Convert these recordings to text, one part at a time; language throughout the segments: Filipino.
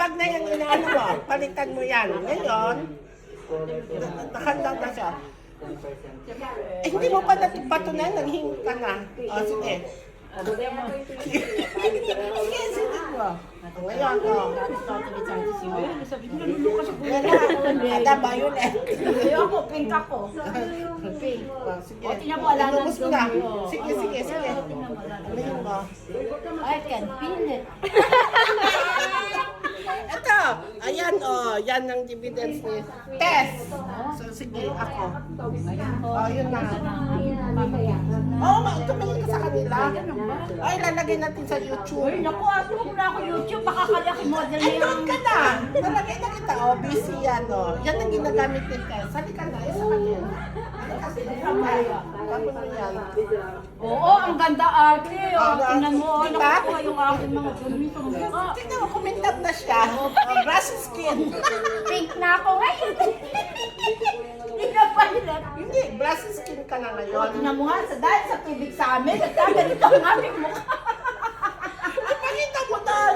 bag na yan, inaano mo, palitan mo yan. Ngayon, nakahanda na siya. Eh, hindi mo pa napatunan, nanghingi ka na. O, sige. Sige, sige mo. Ngayon, o. Yan na, ada ba yun eh? Ayoko, pink ako. Pink. O, sige. O, tingnan mo, wala nang Lumos mo na. dumi. Sige, sige, sige. Ano yun mo? I can feel it. Ito, ayan o, yan ang dividends ni Tess. So, sige, ako. O, yun na. Oo, tumingin ka sa kanila. Ay, lalagay natin sa YouTube. Uy, naku, ato mo na ako YouTube. Baka kalaki model na Ay, yung... doon ka na. Nalagay na kita. O, busy yan o. Yan ang ginagamit ni Tess. Halika na, isa ka din. Halika, sige. Tapos mo yan. Oo, ang ganda ate. O, tingnan mo. Diba? Nakukuha yung aking mga dumi sa mukha. Tingnan mo, kumintab na siya. O, grass skin. Pink na ako ngayon. Hindi na pala. Hindi, grass skin ka na ngayon. Tingnan mo nga, dahil sa tubig sa amin, nagkaganito ang aming mukha. Pakita mo doon.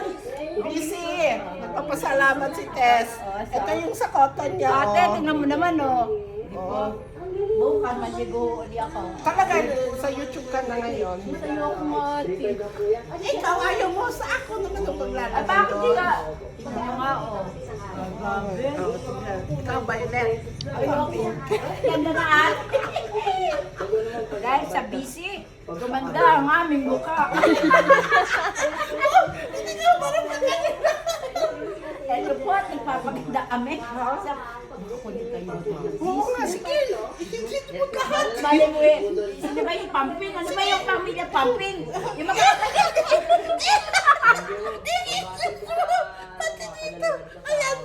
Busy. Nagpapasalamat si Tess. Ito yung sa cotton niya. Ate, tingnan mo naman, oh. Oo. Bukan, maligo ulit ako. Talaga, sa YouTube ka na ngayon. Sa'yo ako nga, ate. Ikaw, ayaw mo. Sa ako naman ang paglalagay Ay, bakit di doon. ka? Tingnan mo nga, oh. Oo, sige. Ikaw, Violet. Ayoko. Ganda na ate. Dahil sa busy, gumanda ang aming mukha. Hindi nga parang magaling. Ito po at nagpapaganda kami. Ako din kayo. Oo nga, sige. Ikisit mo lahat. Bali mo eh. Sino ba yung pumping? Ano ba yung pamilya pumping? Yung mga Pati dito. Ayan.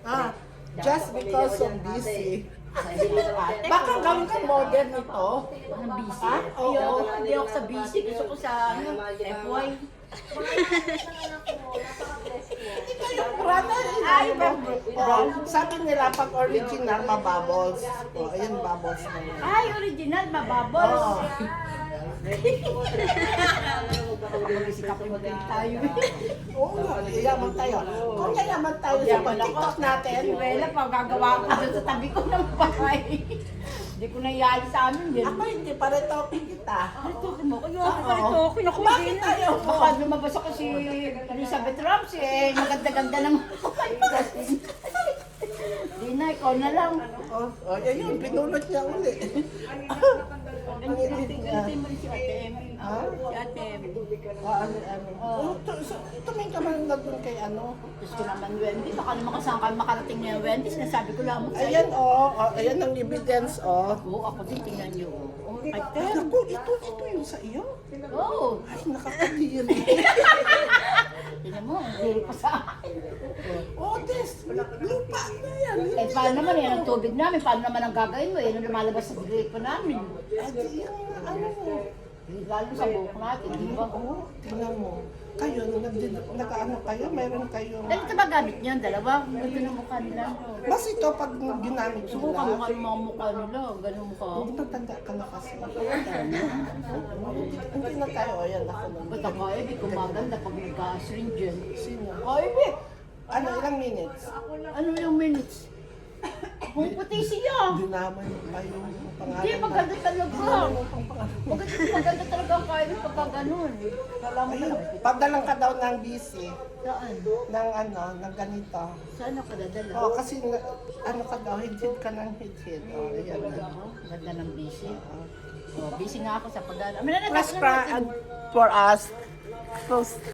Ah, just because of busy. Baka gawin ka model nito. Ang busy? Ayoko. Hindi ako sa busy. Gusto ko sa FY. Ito yung brother. Ay, Sabi nila pag original, mabubbles. O, ayun, bubbles na yun. Ay, original, mababol. Oo. Sikapin tayo. Oo, yaman tayo. Kung yayaman tayo sa pag-tiktok natin, Wala pa, gagawa ko dyan sa tabi ko ng bahay. Hindi ko naiali sa amin din. ako hindi pa rin topic kita. Ito, mo. Kaya ako pa rin ako. Naku, Bakit hindi na. tayo? Baka lumabas ako si Elizabeth Ramsey. Eh, maganda-ganda ng Hindi na, ikaw na lang. Oh, ayun, pinulot niya uli. Ang init niya. Si Ate Emmy. Ha? Si Ate Emmy. Tumingin ka man na dun kay ano. Gusto ko naman Wendy. Baka naman kasama ka makarating niya yung Wendy. Sinasabi ko lamang sa'yo. Ayan ayan ang evidence Oo, ako din tingnan niyo. Ay, Ay, naku, ito yung sa iyo. Oo. Ay, nakakatiri. Tingnan mo, hindi pa sa akin. Oh, this, lupa na yan. Eh, paano naman yan ang tubig namin? Paano naman ang gagawin mo? Yan ang lumalabas sa gripo namin. Adi yung ano. Lalo sa buhok natin, di ba? Oo, tingnan mo. Kayo, nag-ano kayo, meron kayong... Dahil ito ba gamit niyan? Dalawa? Ganda ng mukha nila. Mas ito, pag ginamit Subukan nila, mukha yung mga mukha nila. Ganun mukha. huwag natanda ka na kasi. Hindi na tayo, ayan ako naman. Ba't ako eh, di kumaganda pag nagka-stringent. Sino? Ay, be! Ano, ilang minutes? Ano yung minutes? Kung puti siya. Dinaman pa yung pangalan. Hindi, maganda talaga. Maganda talaga ang kain pagka ganun. Kala mo Ayun, lang. padalang ka daw ng busy, Saan? ng ganito. Saan ako dadala? Oh, kasi ano ka daw, hidhid ka ng hidhid. Oh, ayan na. Ganda ng busy. Oh, busy nga ako sa pag-ano. Press for us. Post.